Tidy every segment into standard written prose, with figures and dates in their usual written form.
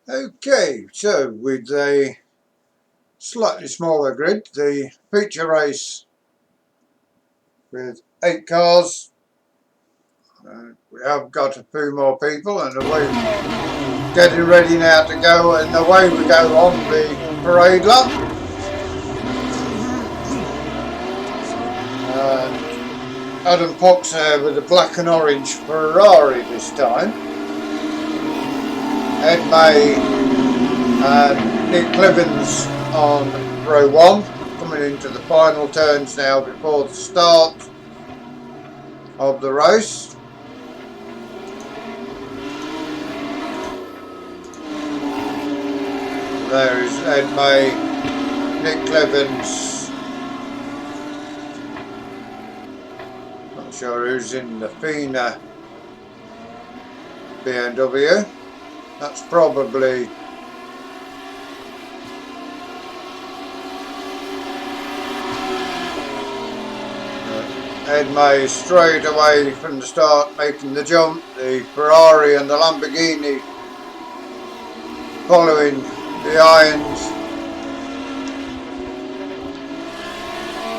Okay, so with a slightly smaller grid, the feature race with 8 cars. We have got a few more people and away getting ready now to go, and away we go on the parade lap. And Adam Fox with a black and orange Ferrari this time. Ed May and Nick Clivens on row 1, coming into the final turns now before the start of the race. There is Ed May, Nick Clivens. Not sure who's in the Fina BMW. That's probably Ed May straight away from the start, making the jump. The Ferrari and the Lamborghini following the irons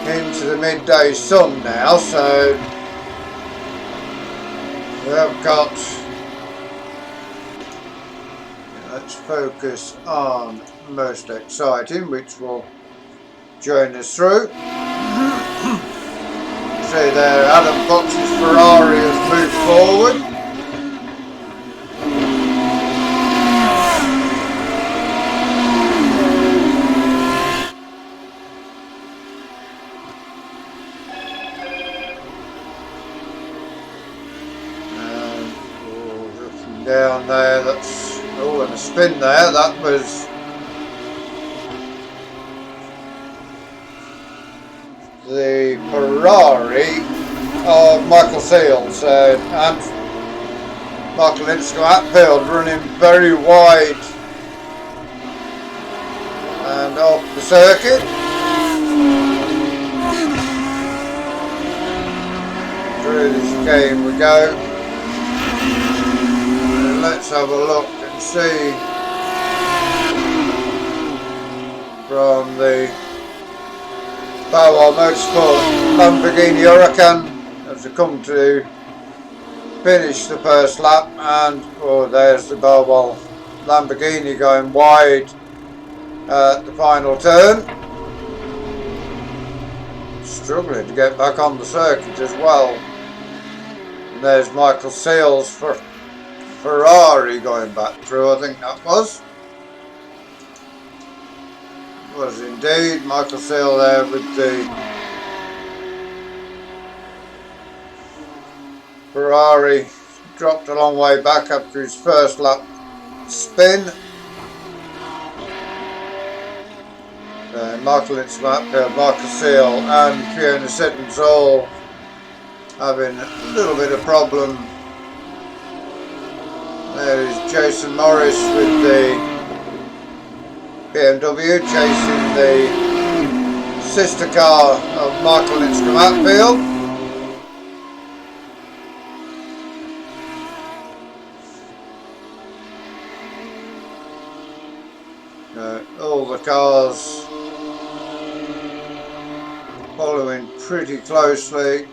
into the midday sun now, so we have got, let's focus on most exciting, which will join us through. See there, Adam Fox's Ferrari has moved forward. And down there, that's, oh, and a spin there, that was the Ferrari of Michael Seals, and Michael Lindstrom-Hatfield running very wide and off the circuit. Through this game we go, and let's have a look and see from the Bow Motorsport Lamborghini Huracan as they come to finish the first lap, and oh, there's the Bow Lamborghini going wide at the final turn, struggling to get back on the circuit as well. And there's Michael Seals for Ferrari going back through, I think that was indeed Michael Seals there with the Ferrari. Dropped a long way back after his first lap spin. Michael Lindstrom-Hatfield, Michael Seals and Fiona Siddons all having a little bit of problem. There is Jason Morris with the BMW chasing the sister car of Michael Lindstrom-Hatfield. All the cars following pretty closely.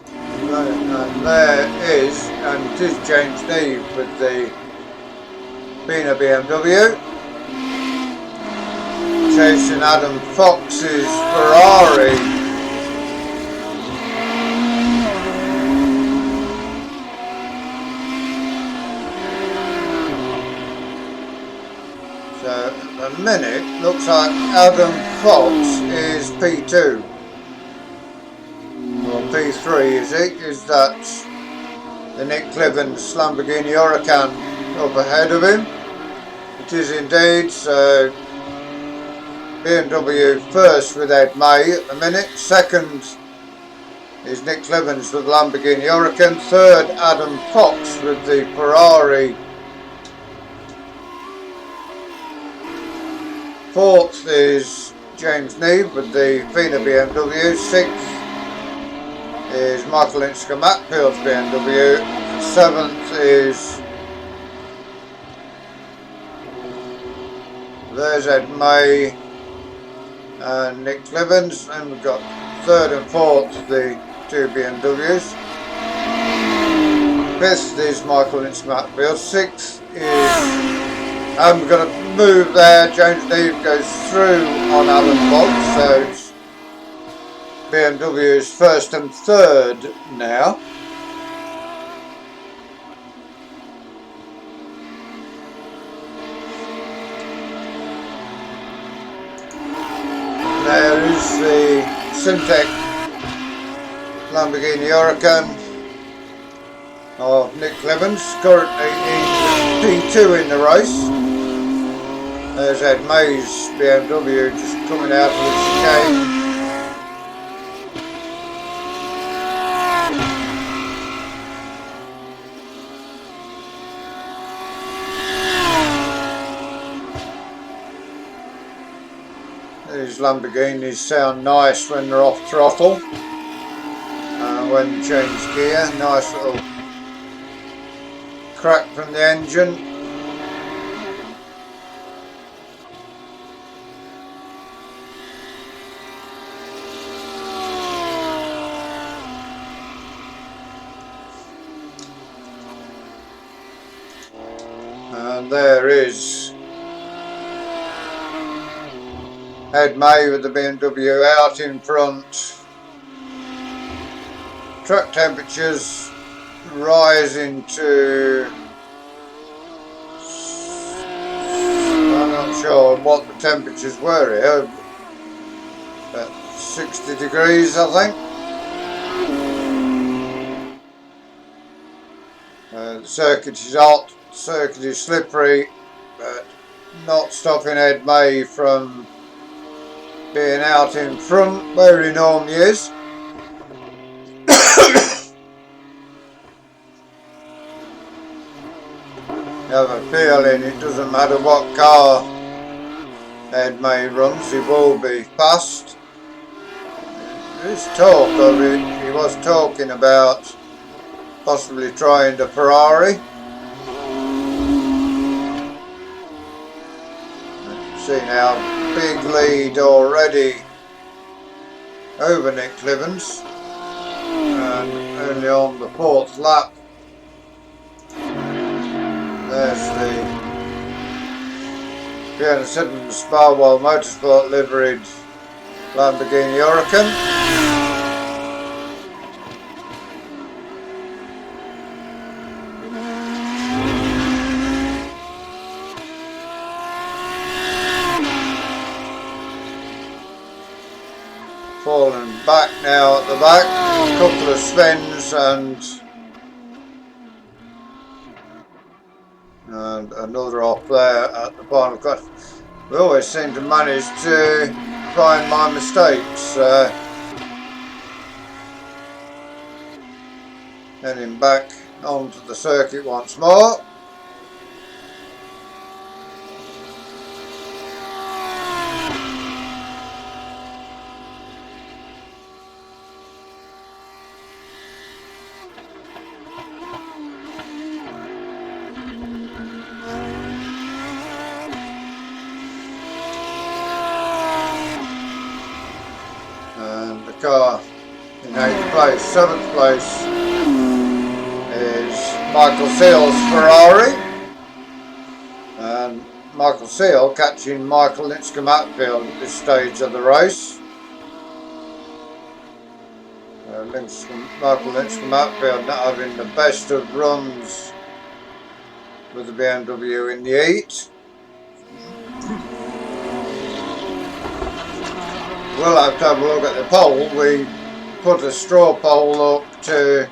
And there is, and it is James Neve with the Fina BMW. Chasing Adam Fox's Ferrari. So at the minute, looks like Adam Fox is P2. Or P3 is it? Is that the Nick Clivens Lamborghini Huracan up ahead of him? It is indeed, so BMW first with Ed May at the minute. Second is Nick Clivens with Lamborghini Huracan. Third, Adam Fox with the Ferrari. Fourth is James Neve with the Fina BMW. Sixth is Michael Lindstrom-Hatfield's BMW. Seventh is There's Ed May and Nick Clivens, and we've got third and fourth, the two BMWs. Fifth is Michael Lynch-Matfield. Sixth is, and we're going to move there, James Neve goes through on Alan Box, so it's BMW's first and third now. There is the Syntec Lamborghini Huracan of Nick Clivens, currently in P2 in the race. There's Ed May's BMW just coming out of the chicane. These Lamborghinis sound nice when they're off throttle, when you change gear. Nice little crack from the engine. And there is Ed May with the BMW out in front. Track temperatures rising to, I'm not sure what the temperatures were here, about 60 degrees I think. The circuit is hot, the circuit is slippery, but not stopping Ed May from being out in front where he normally is. I have a feeling it doesn't matter what car Ed May runs, he will be passed. There is talk of it, he was talking about possibly trying the Ferrari. See now, big lead already over Nick Clivens, and only on the fourth lap. There's the 307 Sparwell Motorsport liveried Lamborghini Huracan. Falling back now at the back, a couple of spins and another off there at the final cut. We always seem to manage to find my mistakes. Heading back onto the circuit once more. And the car in 8th place. 7th place is Michael Seale's Ferrari, and Michael Seale catching Michael Lynch-Matfield at this stage of the race. Michael Lynch-Matfield not having the best of runs with the BMW in the heat. We'll have to have a look at the poll. We put a straw poll up to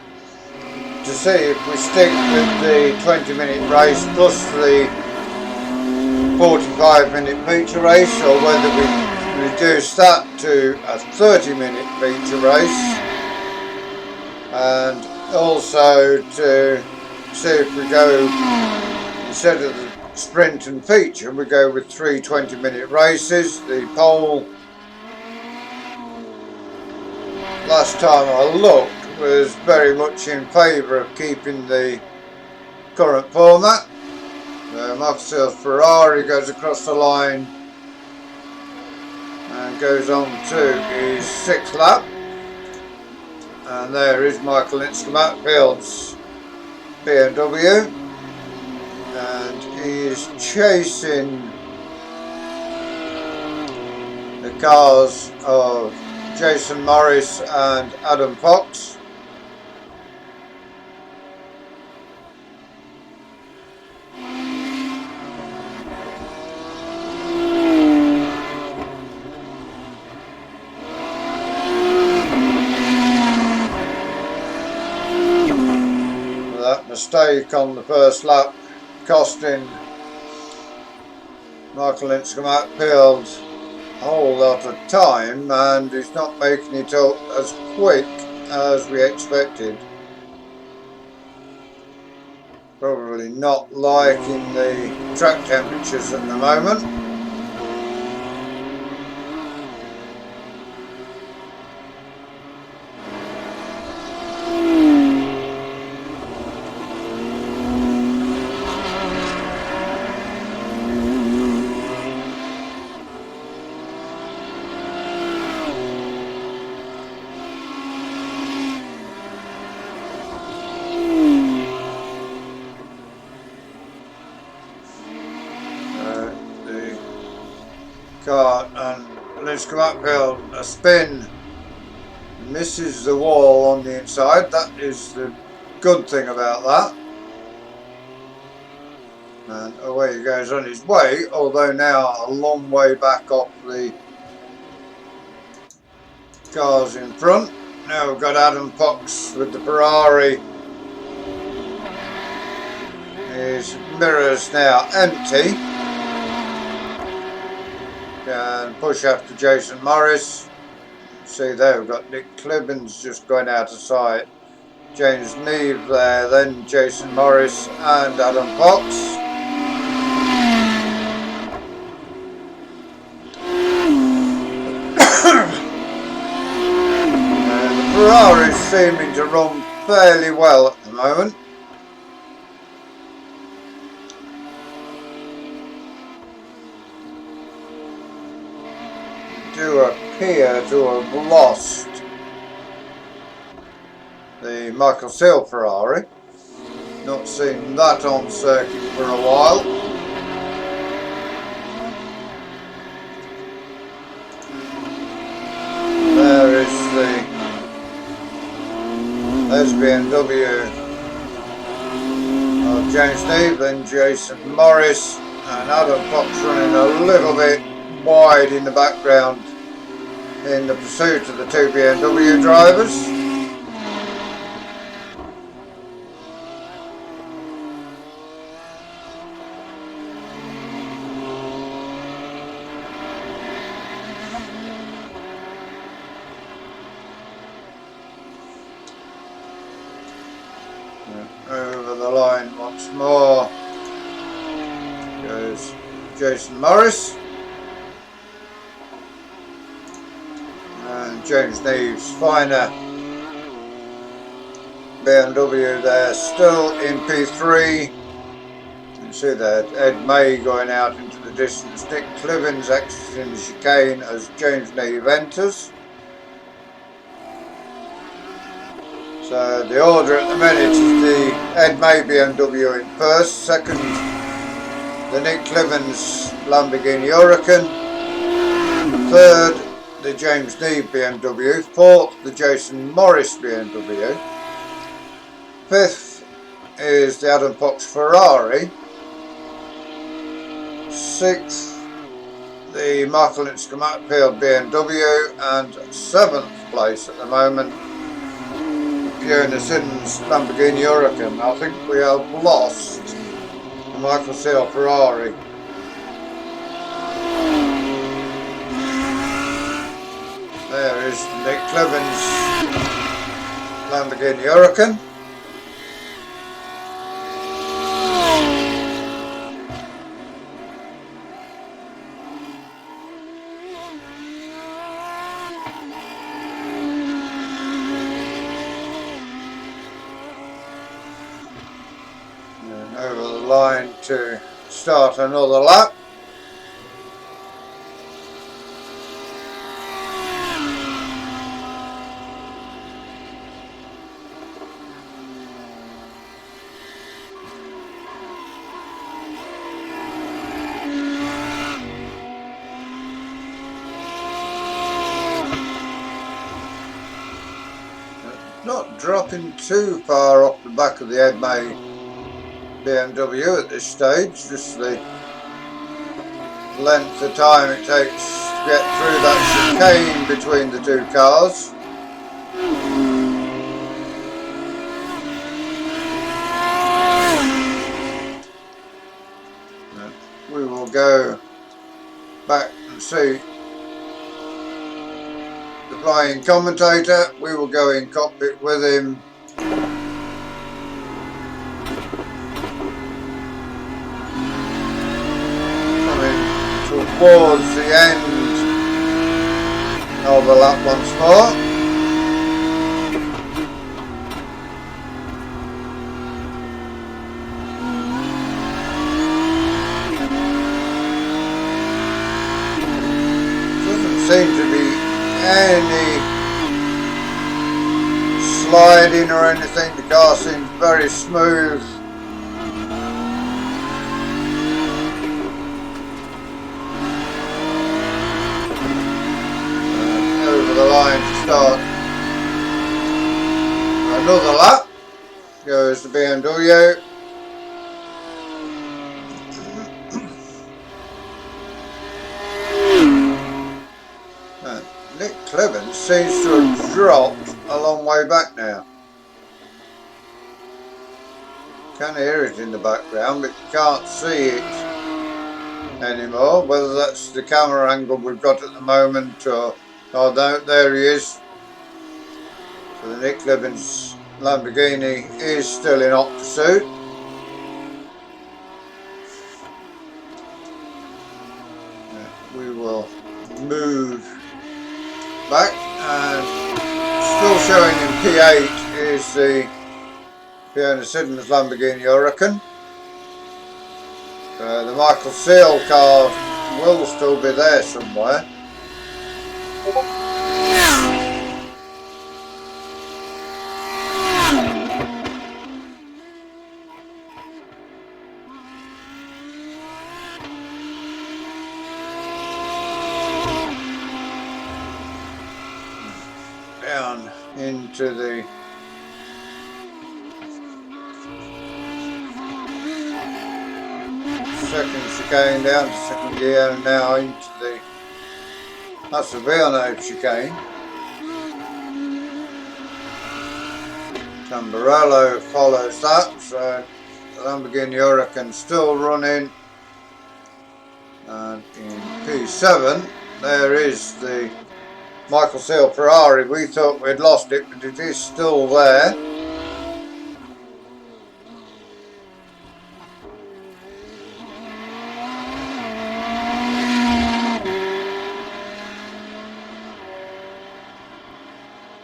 see if we stick with the 20-minute race plus the 45-minute feature race, or whether we reduce that to a 30-minute feature race, and also to see if we go, instead of the sprint and feature, we go with 3 20-minute races. The poll last time I looked was very much in favour of keeping the current format. So Michael Seal's Ferrari goes across the line and goes on to his 6th lap. And there is Michael Matfield's BMW, and he is chasing the cars of Jason Morris and Adam Fox. That mistake on the first lap costing Michael Matfield a whole lot of time, and he's not making it up as quick as we expected. Probably not liking the track temperatures at the moment. Car and Matfield a spin, misses the wall on the inside. That is the good thing about that. And away he goes on his way, although now a long way back off the cars in front. Now we've got Adam Fox with the Ferrari. His mirror's now empty. Can push after Jason Morris. See there, we've got Nick Clibbins just going out of sight. James Neve there, then Jason Morris and Adam Fox. The Ferrari is seeming to run fairly well at the moment. Do appear to have lost the Michael Seal Ferrari. Not seen that on circuit for a while. There is the BMW of James Neve, then Jason Morris, and Adam Fox running a little bit wide in the background in the pursuit of the two BMW drivers. Over the line once more goes Jason Morris. And James Neve's finer BMW there, still in P3. You can see that Ed May going out into the distance. Nick Clibbins exiting the chicane as James Neve enters. So the order at the minute is the Ed May BMW in first, second the Nick Clibbins Lamborghini Huracan, third the James Neve BMW, fourth the Jason Morris BMW, fifth is the Adam Fox Ferrari, sixth the Michael Matfield BMW, and seventh place at the moment Fiona Siddons Lamborghini Huracan. I think we have lost the Michael Seal Ferrari. There is Nick Clibbins Lamborghini Huracan. And over the line to start another lap. Not dropping too far off the back of the headmade BMW at this stage, just the length of time it takes to get through that chicane between the two cars. We will go back and see the flying commentator. We will go in cockpit with him. Coming towards the end of the lap once more. Seem to be any sliding or anything. The car seems very smooth. Over the line to start another lap goes the BMW. Nick Clevens seems to have dropped a long way back now. Can hear it in the background, but you can't see it anymore. Whether that's the camera angle we've got at the moment or no, there he is. So the Nick Clevens Lamborghini is still in hot pursuit. We will move back, and still showing in P8 is the Fiona Sidman's Lamborghini Huracan. The Michael Seal car will still be there somewhere. Down into the second chicane, down to second gear, and now into the, that's the Villeneuve chicane. Tamburello follows that, so the Lamborghini Huracan still running. And in P7 there is the Michael Seal Ferrari. We thought we'd lost it, but it is still there.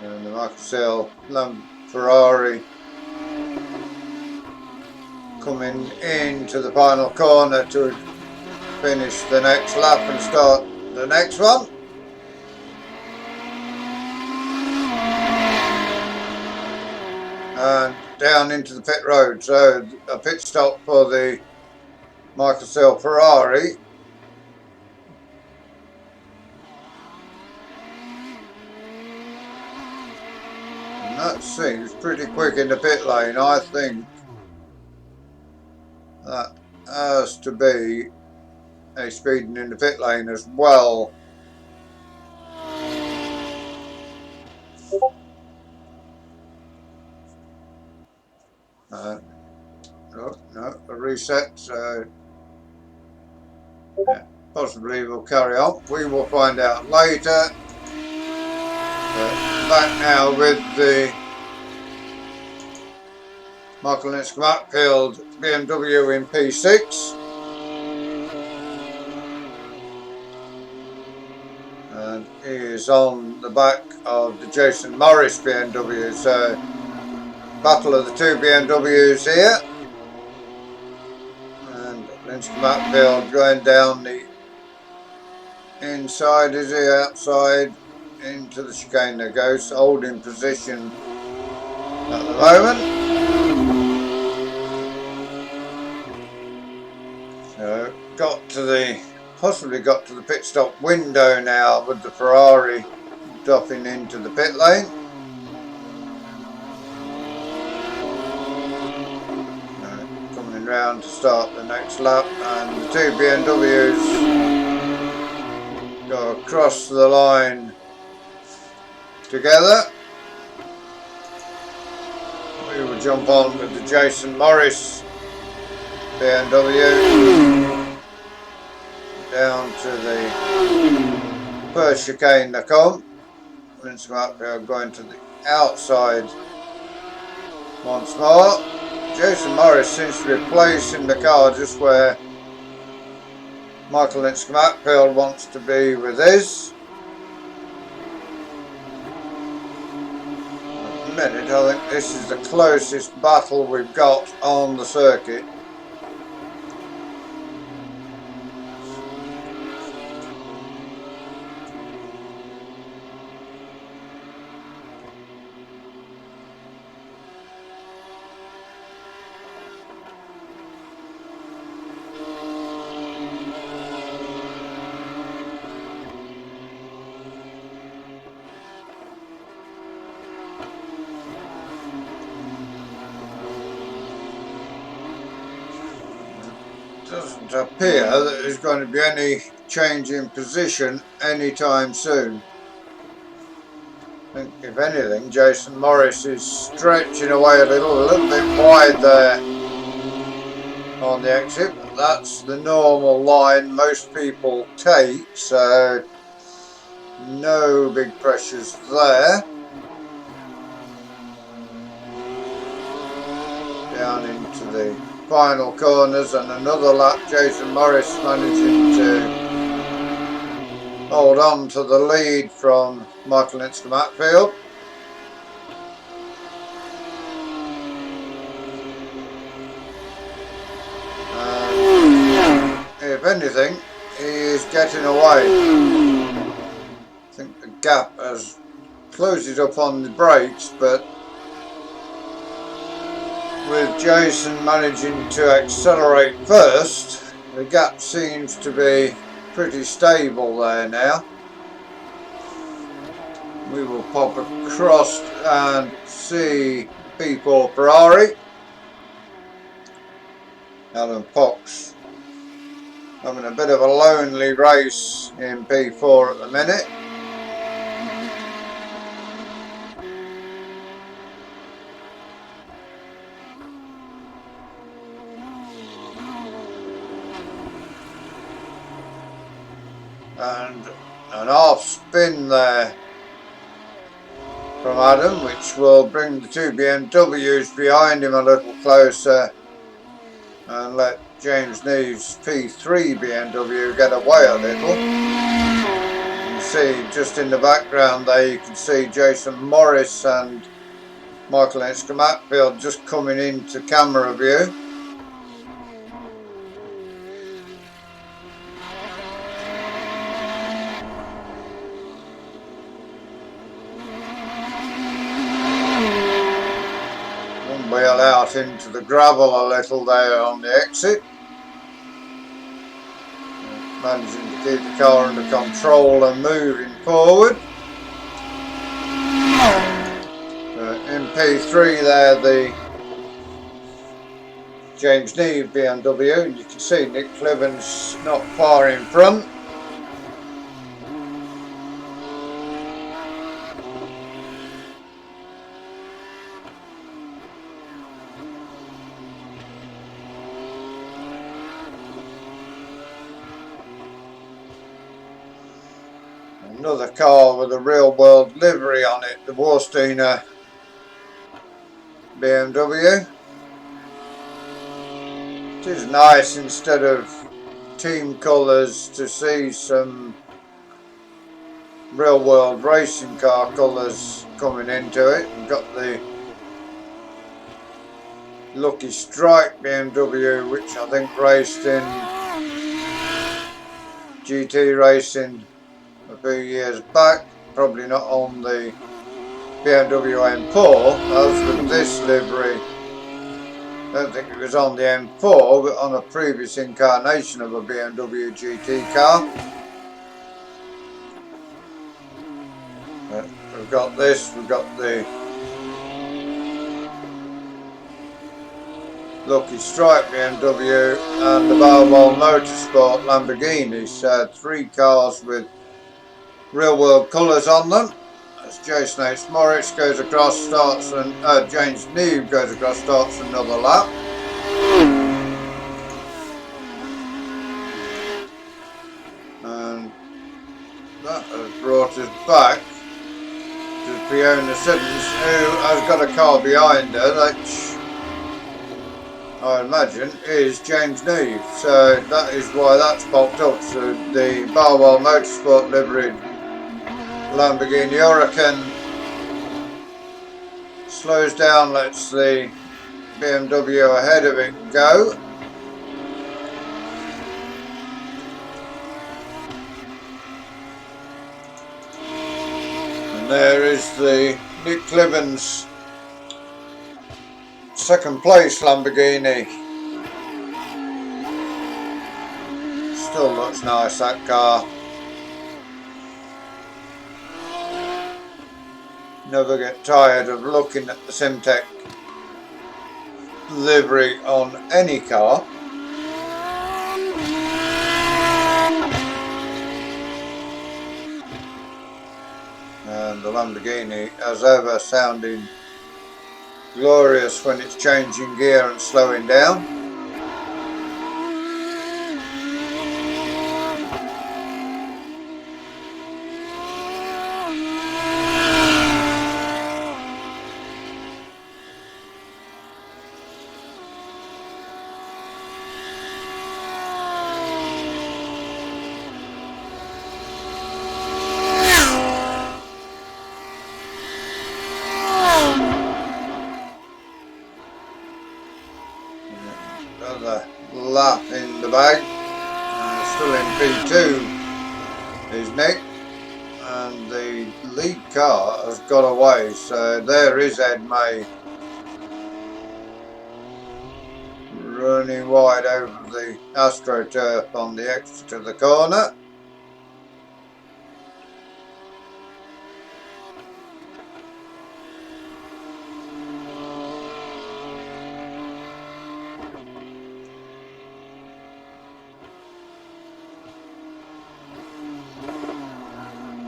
And the Michael Seal Ferrari coming into the final corner to finish the next lap and start the next one. And down into the pit road, so a pit stop for the Michael Seal Ferrari. And that seems pretty quick in the pit lane. I think that has to be a speeding in the pit lane as well. No, a reset, so yeah, possibly we'll carry on. We will find out later. Back now with the Michael Lynch-Matfield BMW in P6. And he is on the back of the Jason Morris BMW, so battle of the two BMWs here. And Leinster Matfield going down the inside, is he outside into the chicane there goes, holding position at the moment. So possibly got to the pit stop window now with the Ferrari dropping into the pit lane. Coming round to start the next lap, and the two BMWs go across the line together. We will jump on with the Jason Morris BMW down to the first chicane they come. Leinster Matfield going to the outside once more. Jason Morris seems to be placing the car just where Michael Leinster Matfield wants to be with his. At the minute, I think this is the closest battle we've got on the circuit. Doesn't appear that there's going to be any change in position anytime soon. I think if anything, Jason Morris is stretching away a little bit wide there on the exit. But that's the normal line most people take, so no big pressures there. Down into the final corners and another lap. Jason Morris managing to hold on to the lead from Michael Leinster Matfield. And if anything, he is getting away. I think the gap has closed it up on the brakes, but with Jason managing to accelerate first, the gap seems to be pretty stable there now. We will pop across and see P4 Ferrari. Alan Fox having a bit of a lonely race in P4 at the minute. And an half spin there from Adam, which will bring the two BMWs behind him a little closer and let James Neve's P3 BMW get away a little. You can see just in the background there, you can see Jason Morris and Michael Leinster Matfield just coming into camera view. Wheel out into the gravel a little there on the exit. Managing to keep the car under control and moving forward. In P3 there, the James Neve BMW, and you can see Nick Cliven's not far in front. Another car with a real world livery on it, the Warsteiner BMW. It is nice, instead of team colours, to see some real world racing car colours coming into it. We've got the Lucky Strike BMW, which I think raced in GT racing a few years back, probably not on the BMW M4 as with this livery. I don't think it was on the M4 but on a previous incarnation of a BMW GT car. We've got this, we've got the Lucky Strike BMW and the Barwell Motorsport Lamborghini. So 3 cars with real world colours on them. As Jason H. Morris goes across, starts, and James Neve goes across, starts another lap. And that has brought us back to Fiona Siddons, who has got a car behind her, which I imagine is James Neve. So that is why that's popped up. So the Barwell Motorsport liveried Lamborghini Huracan slows down, lets the BMW ahead of it go. And there is the Nick Clibben's second place Lamborghini. Still looks nice, that car. Never get tired of looking at the Simtech livery on any car. And the Lamborghini, as ever, sounding glorious when it's changing gear and slowing down. Another lap in the bag, still in P2 is Nick, and the lead car has got away, so there is Ed May running wide over the AstroTurf on the exit of the corner.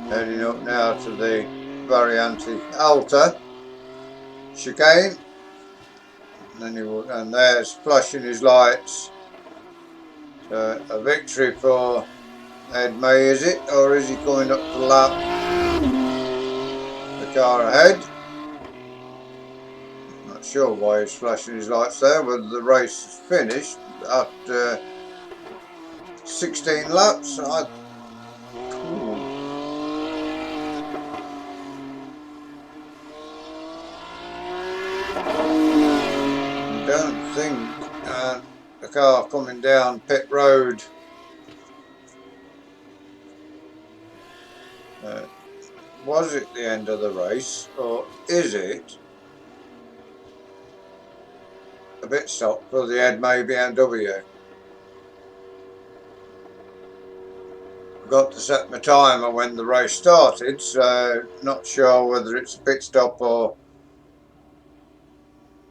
Heading up now to the Variante Alta chicane, and there's flashing his lights. So a victory for Ed May, is it, or is he coming up to lap the car ahead? Not sure why he's flashing his lights there, whether the race is finished after 16 laps. Don't think the car coming down pit road was it the end of the race, or is it a pit stop for the Ed May BMW? Got to set my timer when the race started, so not sure whether it's a pit stop or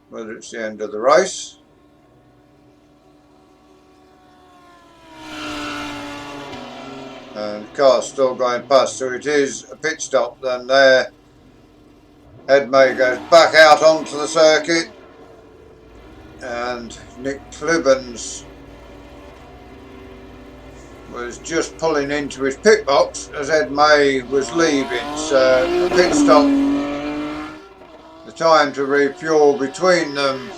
whether it's the end of the race. And the car's still going past, so it is a pit stop. Then there Ed May goes back out onto the circuit, and Nick Clibbens was just pulling into his pit box as Ed May was leaving, so a pit stop, the time to refuel between them.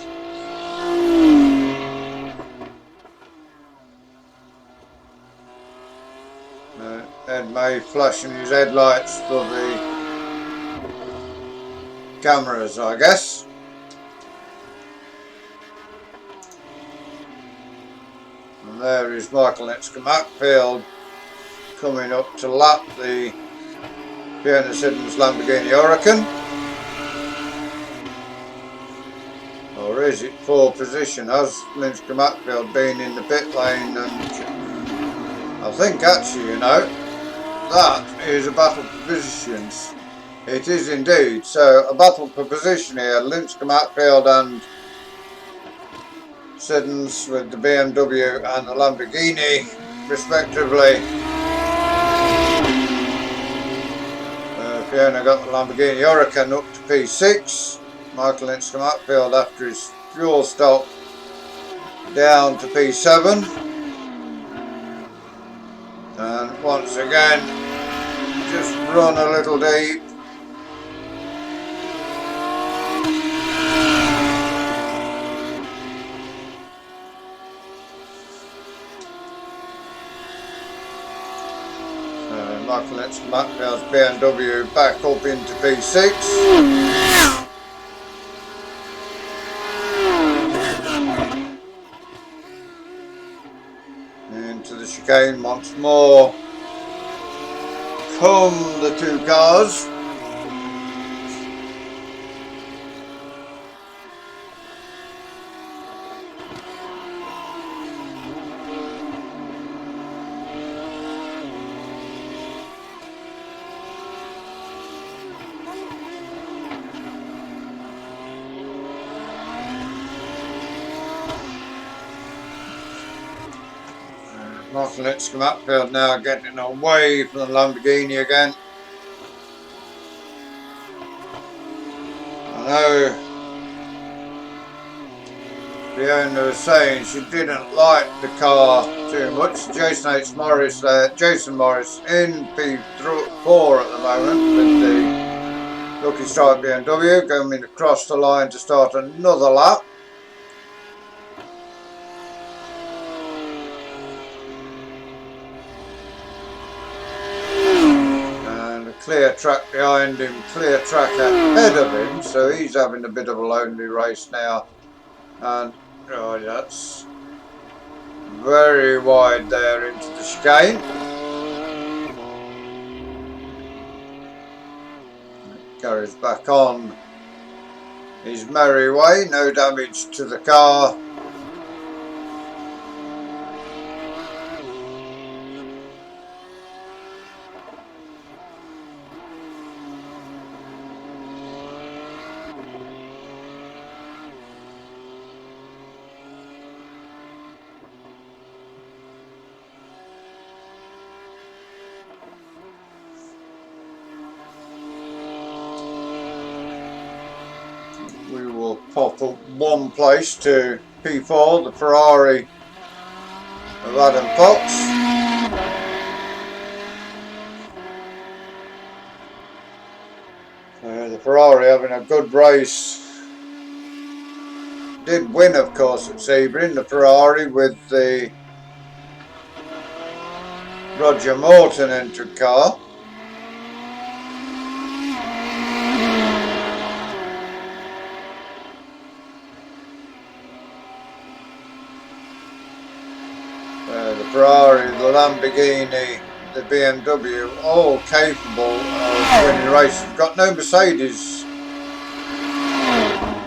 Ed May flashing his headlights for the cameras, I guess. And there is Michael Matfield coming up to lap the Fiona Siddons Lamborghini Huracan. Or is it for position? Has Lindsay Matfield been in the pit lane? And I think actually, you know, that is a battle for positions. It is indeed. So a battle for position here. Lindsay Matfield and Siddons with the BMW and the Lamborghini respectively. Fiona got the Lamborghini Huracan up to P6. Michael Matfield, after his fuel stop, down to P7. And once again, just run a little deep. Michael Matfield's BMW back up into P6. Into the chicane once more come the two cars. Michael Matfield now getting away from the Lamborghini again. I know Fiona was saying she didn't like the car too much. Jason Morris in P4 at the moment with the Lucky Strike BMW going across the line to start another lap. Clear track behind him, clear track ahead of him, so he's having a bit of a lonely race now. And oh, that's very wide there into the chicane. Carries back on his merry way, no damage to the car. We will pop up one place to P4, the Ferrari of Adam Fox. The Ferrari having a good race. Did win, of course, at Sebring, the Ferrari with the Roger Morton entered car. The Ferrari, the Lamborghini, the BMW, all capable of winning races. We've got no Mercedes.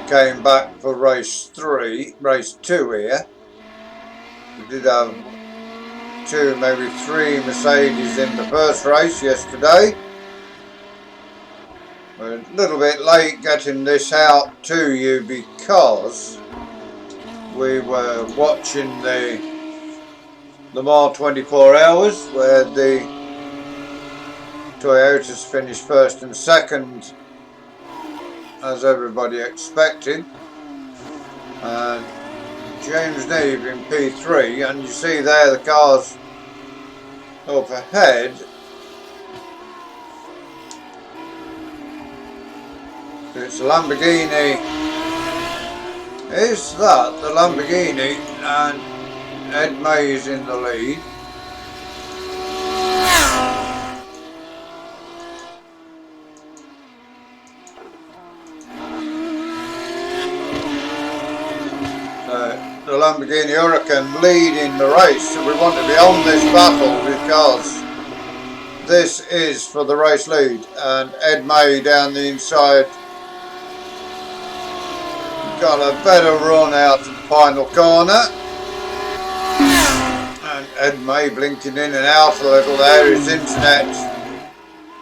Came back for race 2 here. We did have 2, maybe 3 Mercedes in the first race yesterday. We're a little bit late getting this out to you because we were watching the Le Mans 24 Hours where the Toyotas finished first and second, as everybody expected, and James Neve in P3, and you see there the cars up ahead. It's a Lamborghini. Is that the Lamborghini? And Ed Mays in the lead. The Lamborghini Huracan leading the race, so we want to be on this battle because this is for the race lead. And Ed May down the inside got a better run out of the final corner, and Ed May blinking in and out a little there. His internet,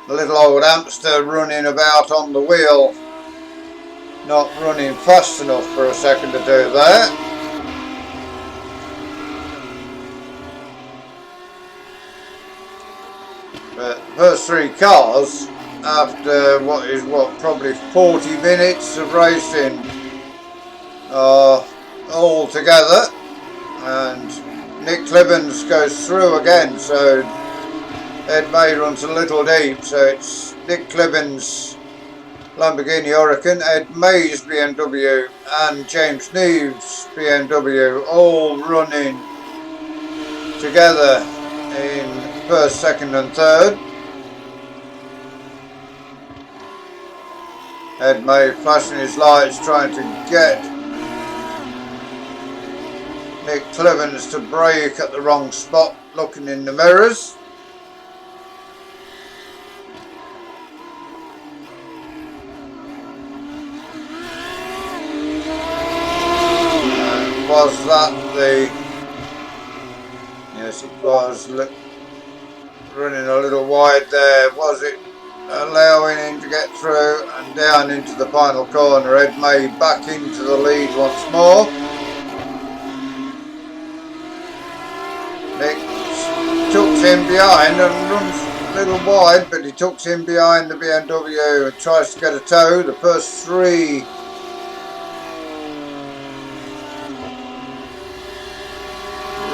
the little old hamster running about on the wheel, not running fast enough for a second to do there. But the first three cars, after probably 40 minutes of racing, are all together, and Nick Clibbens goes through again, so Ed May runs a little deep, so it's Nick Clibbens' Lamborghini Huracan, Ed May's BMW and James Neve's BMW all running together in first, second and third. Ed May flashing his lights, trying to get Nick Clibbens to brake at the wrong spot, looking in the mirrors. Was that the... Yes, it was running a little wide there. Was it allowing him to get through and down into the final corner? Ed May back into the lead once more. Nick tucks in behind and runs a little wide, but he tucks in behind the BMW and tries to get a tow. The first three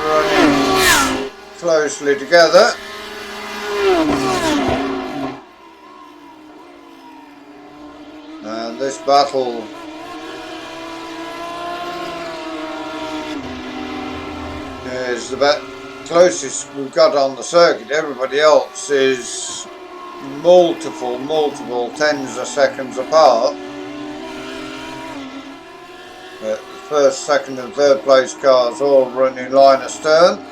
running closely together. And this battle is the closest we've got on the circuit. Everybody else is multiple tens of seconds apart. But the first, second and third place cars all running line astern.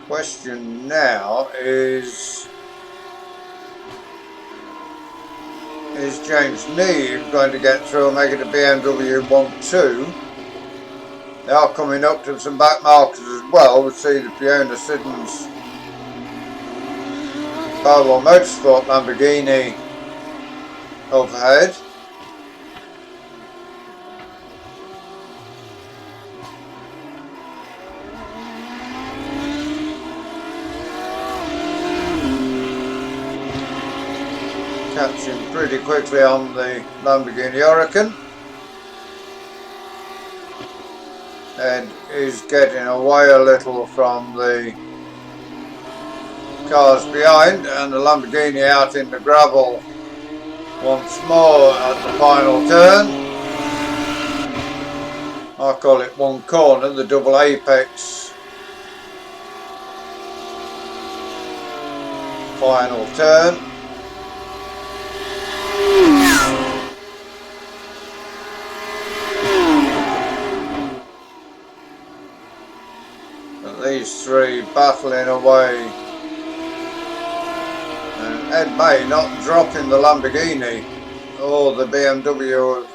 Question now is James Neve going to get through and make it a BMW 1-2? They are coming up to some back markers as well. We'll see the Fiona Siddons Powerball Motorsport Lamborghini overhead. Catching pretty quickly on the Lamborghini Huracan. Ed is getting away a little from the cars behind, and the Lamborghini out in the gravel once more at the final turn. I call it one corner, the double apex final turn. But these three battling away, and Ed May not dropping the Lamborghini or the BMW of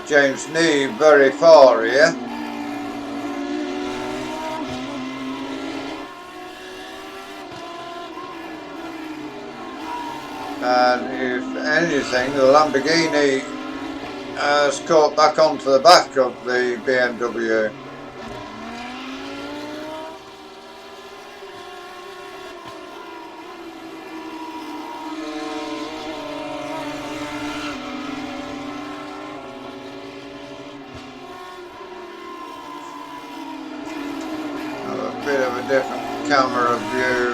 James Neve very far here. And if anything, the Lamborghini has caught back onto the back of the BMW. Have a bit of a different camera view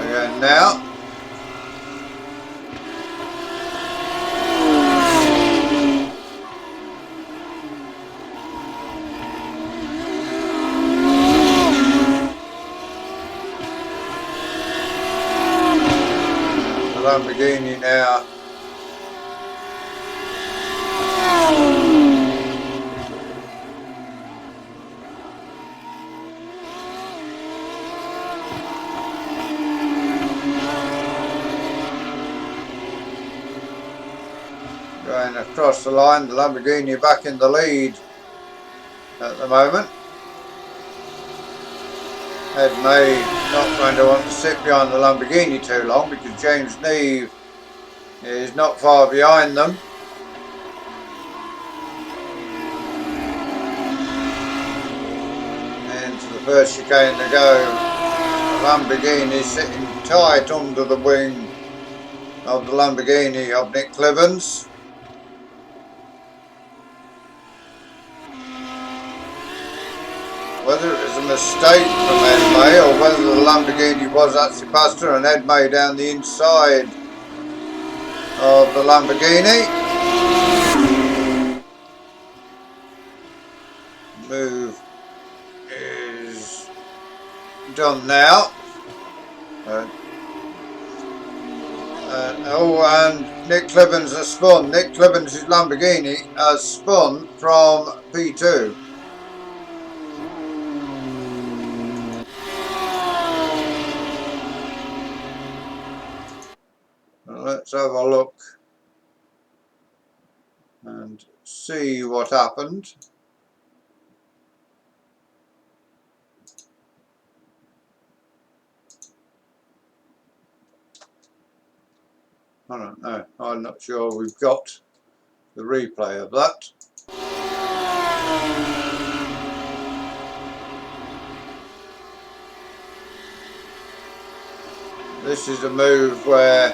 again now. Lamborghini now. Going across the line, the Lamborghini back in the lead at the moment. Ed May not going to want to sit behind the Lamborghini too long because James Neve is not far behind them. Into the first chicane to go. The Lamborghini sitting tight under the wing of the Lamborghini of Nick Clivens. Whether it was a mistake from Ed May or whether the Lamborghini was actually past her and Ed May down the inside of the Lamborghini. Move is done now. And Nick Clivens has spun. Nick Clivens' Lamborghini has spun from P2. Let's have a look and see what happened. I don't know. I'm not sure we've got the replay of that. This is a move where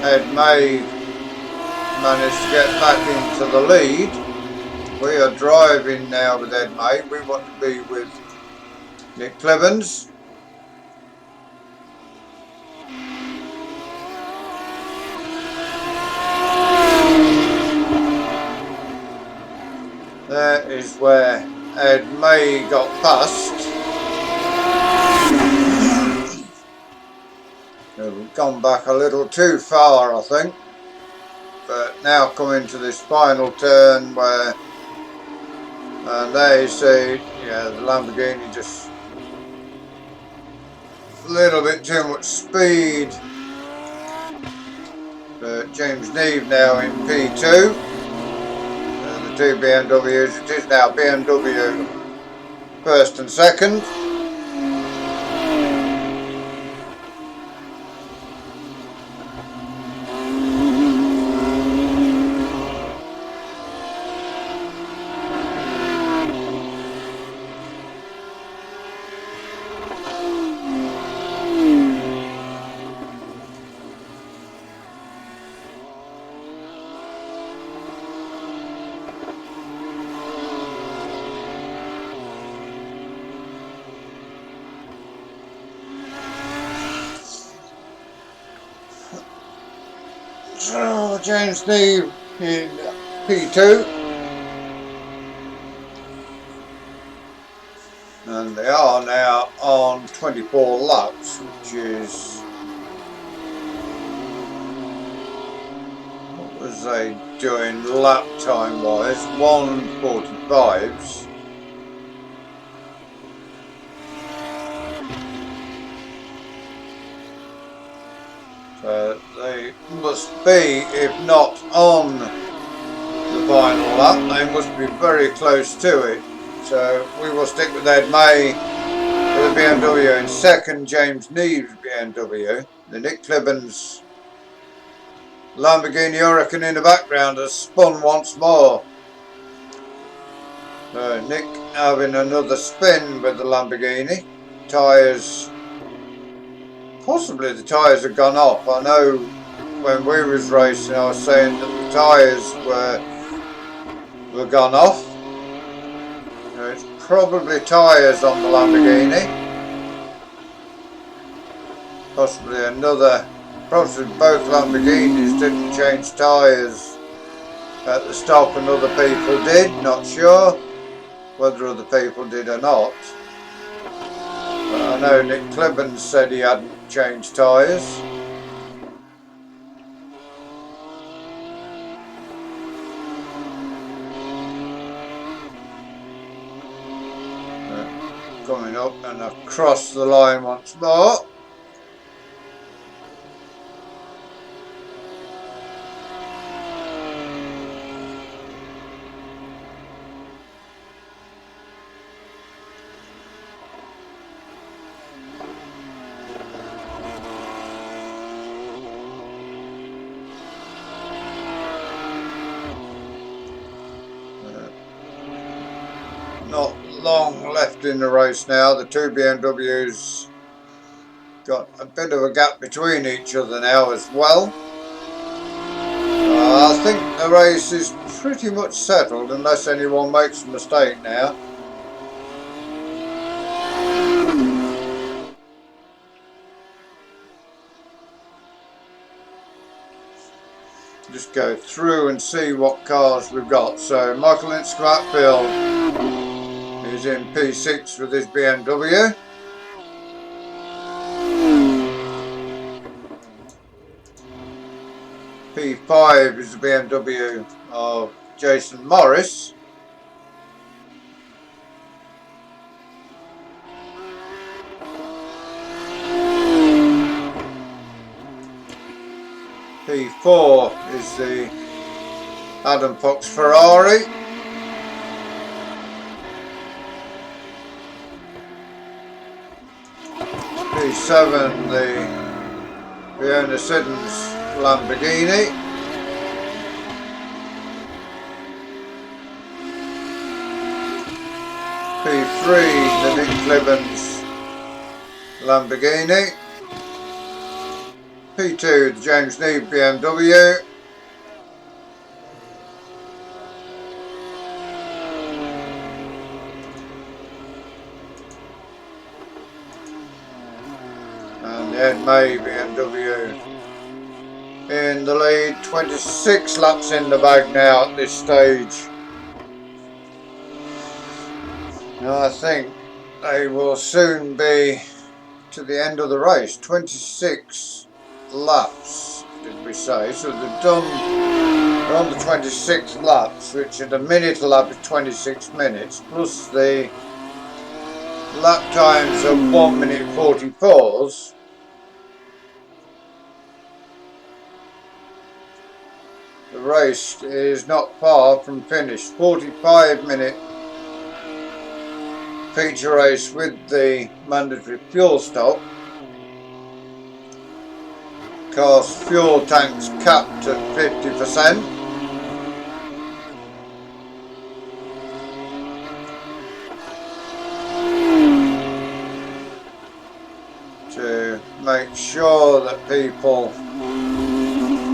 Ed May managed to get back into the lead. We are driving now with Ed May. We want to be with Nick Clivens. There is where Ed May got past. We've gone back a little too far, I think. But now coming to this final turn where, and there you see, yeah, the Lamborghini just a little bit too much speed. But James Neve now in P2. The two BMWs, it is now BMW first and second. So James Neve in P2, and they are now on 24 laps, which is, what was they doing lap time wise? 1:45s. They must be, if not on the final lap, they must be very close to it. So we will stick with Ed May for the BMW in second, James Neve's BMW. The Nick Clivens Lamborghini Huracan in the background has spun once more. Nick having another spin with the Lamborghini. Tyres, possibly the tyres have gone off. I know when we was racing I was saying that the tyres were gone off. It's probably tyres on the Lamborghini. Possibly both Lamborghinis didn't change tyres at the stop and other people did. Not sure whether other people did or not. I know Nick Clibbons said he hadn't changed tyres. Coming up and across the line once more. Not long left in the race now. The two BMWs got a bit of a gap between each other now as well. I think the race is pretty much settled unless anyone makes a mistake now. Just go through and see what cars we've got. So Michael Innscombe is in P6 with his BMW. P5 is the BMW of Jason Morris. P4 is the Adam Fox Ferrari. P7 the Fiona Siddons Lamborghini. P3 the Nick Clibbons Lamborghini. P2 the James Neave BMW. And the Ed May BMW in the lead. 26 laps in the bag now at this stage. Now I think they will soon be to the end of the race. 26 laps did we say, so they're on the 26th laps, which at a minute a lap is 26 minutes, plus the lap times of 1 minute 44s. The race is not far from finished. 45-minute feature race with the mandatory fuel stop. Cars fuel tanks capped at 50%. To make sure that people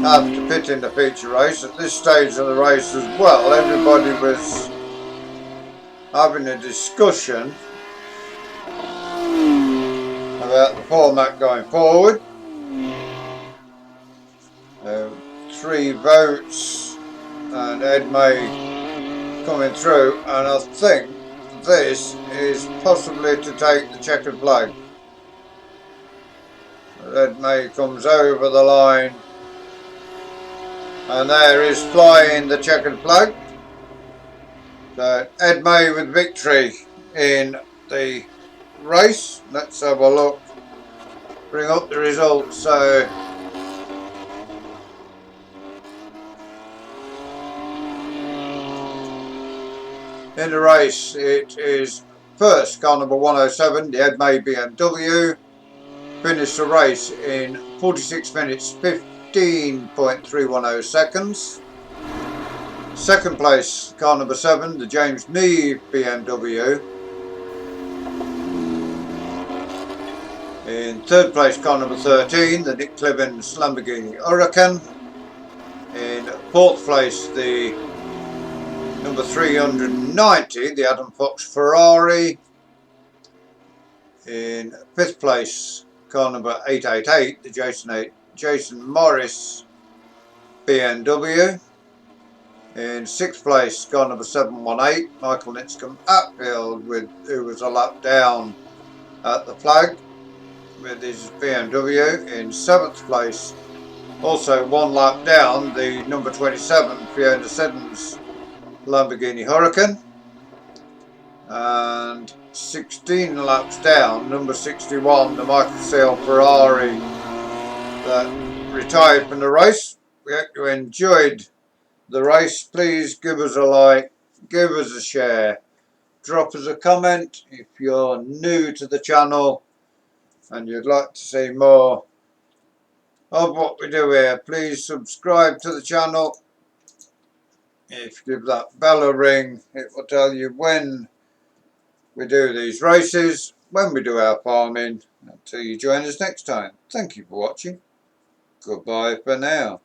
have to pit in the feature race. At this stage of the race as well, everybody was having a discussion about the format going forward. 3 votes and Ed May coming through, and I think this is possibly to take the checkered flag. Ed May comes over the line, and there is flying the checkered flag. So Ed May with victory in the race. Let's have a look, bring up the results. So in the race it is first car number 107, the Ed May BMW, finished the race in 46 minutes 15.310 seconds. Second place, car number 7, the James Neave BMW. In third place, car number 13, the Nick Clibbons Lamborghini Huracan. In fourth place, the number 390, the Adam Fox Ferrari. In fifth place, car number 888, the Jason Morris BMW. In sixth place, car number 718, Michael Innscombe Atfield, who was a lap down at the flag with his BMW in 7th place. Also 1 lap down, the number 27 Fiona Seddon's Lamborghini Huracan, and 16 laps down, number 61, the Michael Seal Ferrari that retired from the race. We hope you enjoyed the race. Please give us a like, give us a share, drop us a comment if you're new to the channel and you'd like to see more of what we do here. Please subscribe to the channel. If you give that bell a ring, it will tell you when we do these races, when we do our farming. Until you join us next time. Thank you for watching. Goodbye for now.